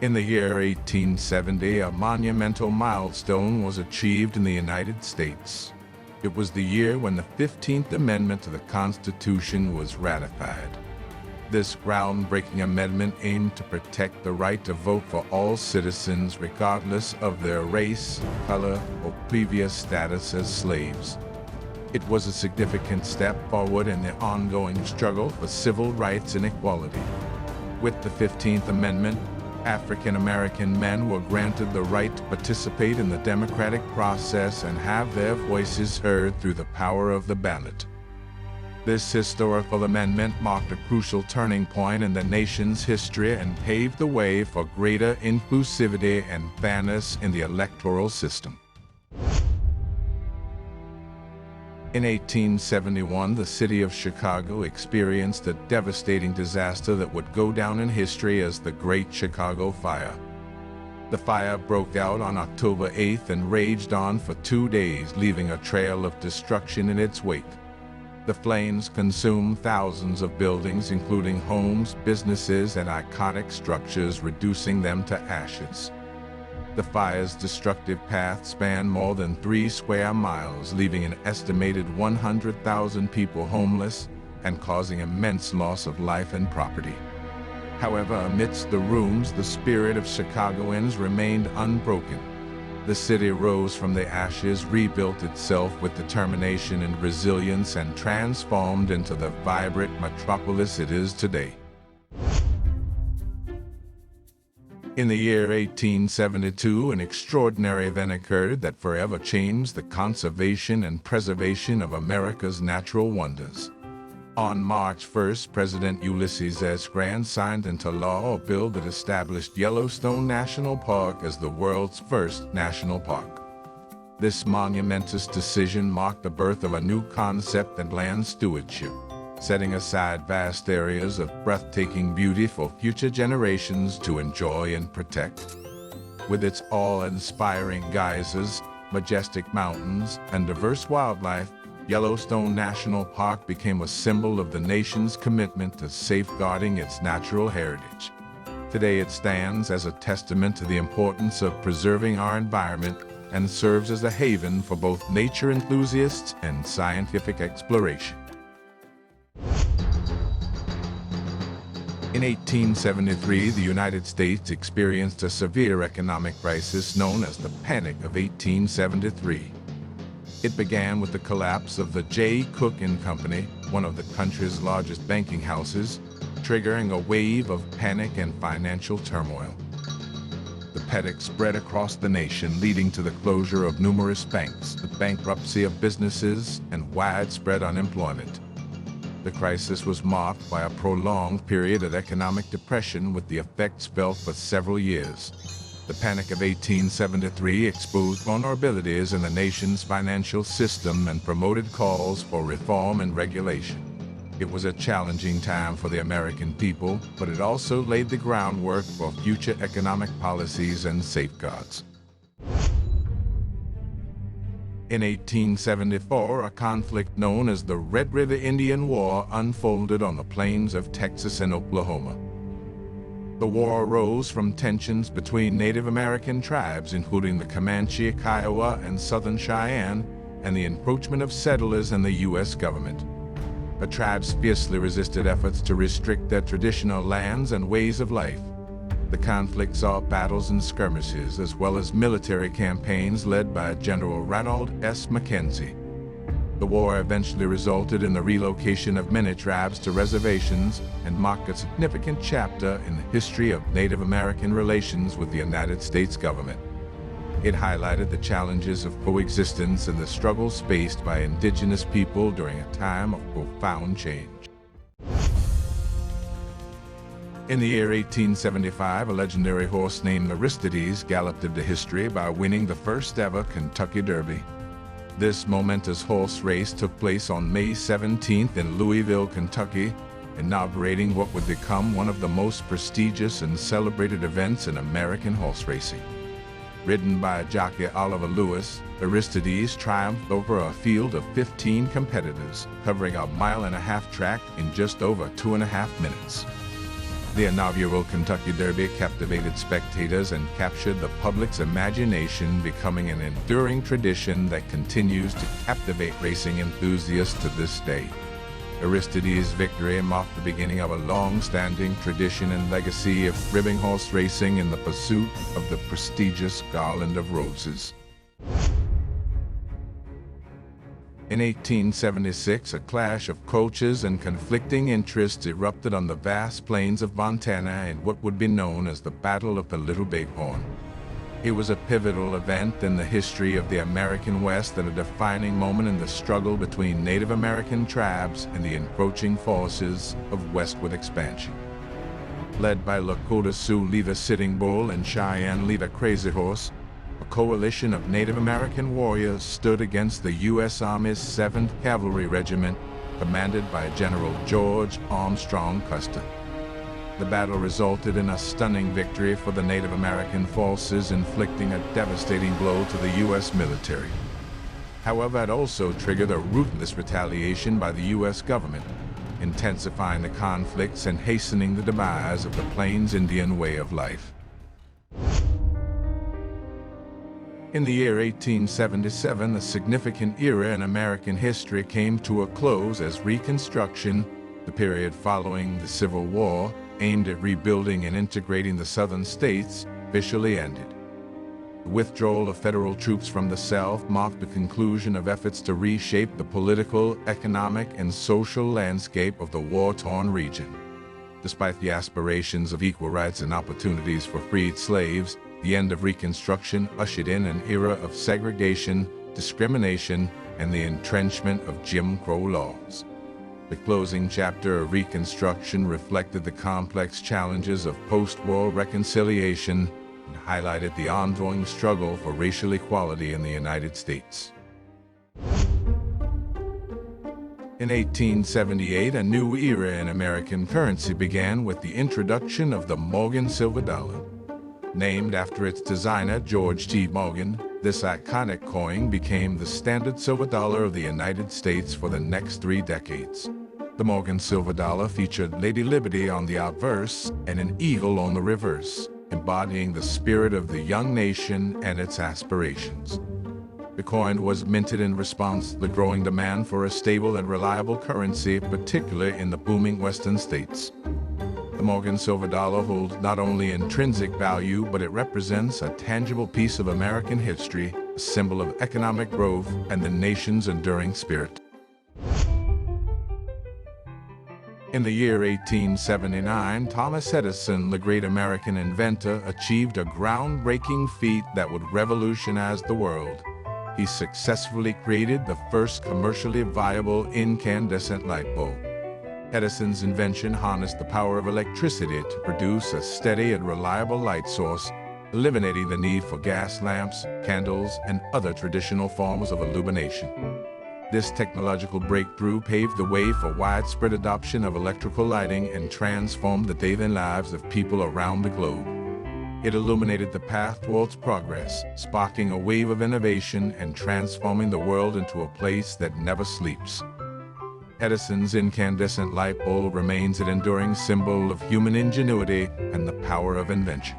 In the year 1870, a monumental milestone was achieved in the United States. It was the year when the 15th Amendment to the Constitution was ratified. This groundbreaking amendment aimed to protect the right to vote for all citizens regardless of their race, color, or previous status as slaves. It was a significant step forward in the ongoing struggle for civil rights and equality. With the 15th Amendment, African American men were granted the right to participate in the democratic process and have their voices heard through the power of the ballot. This historical amendment marked a crucial turning point in the nation's history and paved the way for greater inclusivity and fairness in the electoral system. In 1871, the city of Chicago experienced a devastating disaster that would go down in history as the Great Chicago Fire. The fire broke out on October 8th and raged on for 2 days, leaving a trail of destruction in its wake. The flames consumed thousands of buildings, including homes, businesses, and iconic structures, reducing them to ashes. The fire's destructive path spanned more than 3 square miles, leaving an estimated 100,000 people homeless and causing immense loss of life and property. However, amidst the ruins, the spirit of Chicagoans remained unbroken. The city rose from the ashes, rebuilt itself with determination and resilience, and transformed into the vibrant metropolis it is today. In the year 1872, an extraordinary event occurred that forever changed the conservation and preservation of America's natural wonders. On March 1st, President Ulysses S. Grant signed into law a bill that established Yellowstone National Park as the world's first national park. This monumentous decision marked the birth of a new concept in land stewardship, setting aside vast areas of breathtaking beauty for future generations to enjoy and protect. With its awe-inspiring geysers, majestic mountains, and diverse wildlife, Yellowstone National Park became a symbol of the nation's commitment to safeguarding its natural heritage. Today it stands as a testament to the importance of preserving our environment and serves as a haven for both nature enthusiasts and scientific exploration. In 1873, the United States experienced a severe economic crisis known as the Panic of 1873. It began with the collapse of the J. Cook & Company, one of the country's largest banking houses, triggering a wave of panic and financial turmoil. The panic spread across the nation, leading to the closure of numerous banks, the bankruptcy of businesses, and widespread unemployment. The crisis was marked by a prolonged period of economic depression, with the effects felt for several years. The Panic of 1873 exposed vulnerabilities in the nation's financial system and promoted calls for reform and regulation. It was a challenging time for the American people, but it also laid the groundwork for future economic policies and safeguards. In 1874, a conflict known as the Red River Indian War unfolded on the plains of Texas and Oklahoma. The war arose from tensions between Native American tribes, including the Comanche, Kiowa, and Southern Cheyenne, and the encroachment of settlers and the U.S. government. The tribes fiercely resisted efforts to restrict their traditional lands and ways of life. The conflict saw battles and skirmishes, as well as military campaigns led by General Ranald S. Mackenzie. The war eventually resulted in the relocation of many tribes to reservations and marked a significant chapter in the history of Native American relations with the United States government. It highlighted the challenges of coexistence and the struggles faced by indigenous people during a time of profound change. In the year 1875, a legendary horse named Aristides galloped into history by winning the first ever Kentucky Derby. This momentous horse race took place on May 17th in Louisville, Kentucky, inaugurating what would become one of the most prestigious and celebrated events in American horse racing. Ridden by jockey Oliver Lewis, Aristides triumphed over a field of 15 competitors, covering a 1.5-mile track in just over 2.5 minutes. The inaugural Kentucky Derby captivated spectators and captured the public's imagination, becoming an enduring tradition that continues to captivate racing enthusiasts to this day. Aristides' victory marked the beginning of a long-standing tradition and legacy of ribbing horse racing in the pursuit of the prestigious Garland of Roses. In 1876, a clash of cultures and conflicting interests erupted on the vast plains of Montana in what would be known as the Battle of the Little Bighorn. It was a pivotal event in the history of the American West and a defining moment in the struggle between Native American tribes and the encroaching forces of westward expansion. Led by Lakota Sioux leader Sitting Bull and Cheyenne leader Crazy Horse, a coalition of Native American warriors stood against the U.S. Army's 7th Cavalry Regiment, commanded by General George Armstrong Custer. The battle resulted in a stunning victory for the Native American forces, inflicting a devastating blow to the U.S. military. However, it also triggered a ruthless retaliation by the U.S. government, intensifying the conflicts and hastening the demise of the Plains Indian way of life. In the year 1877, a significant era in American history came to a close as Reconstruction, the period following the Civil War, aimed at rebuilding and integrating the Southern states, officially ended. The withdrawal of federal troops from the South marked the conclusion of efforts to reshape the political, economic, and social landscape of the war-torn region. Despite the aspirations of equal rights and opportunities for freed slaves, the end of Reconstruction ushered in an era of segregation, discrimination, and the entrenchment of Jim Crow laws. The closing chapter of Reconstruction reflected the complex challenges of post-war reconciliation and highlighted the ongoing struggle for racial equality in the United States. In 1878, a new era in American currency began with the introduction of the Morgan silver dollar. Named after its designer, George T. Morgan, this iconic coin became the standard silver dollar of the United States for the next 3 decades. The Morgan silver dollar featured Lady Liberty on the obverse and an eagle on the reverse, embodying the spirit of the young nation and its aspirations. The coin was minted in response to the growing demand for a stable and reliable currency, particularly in the booming western states. The Morgan silver dollar holds not only intrinsic value, but it represents a tangible piece of American history, a symbol of economic growth and the nation's enduring spirit. In the year 1879, Thomas Edison, the great American inventor, achieved a groundbreaking feat that would revolutionize the world. He successfully created the first commercially viable incandescent light bulb. Edison's invention harnessed the power of electricity to produce a steady and reliable light source, eliminating the need for gas lamps, candles, and other traditional forms of illumination. This technological breakthrough paved the way for widespread adoption of electrical lighting and transformed the daily lives of people around the globe. It illuminated the path towards progress, sparking a wave of innovation and transforming the world into a place that never sleeps. Edison's incandescent light bulb remains an enduring symbol of human ingenuity and the power of invention.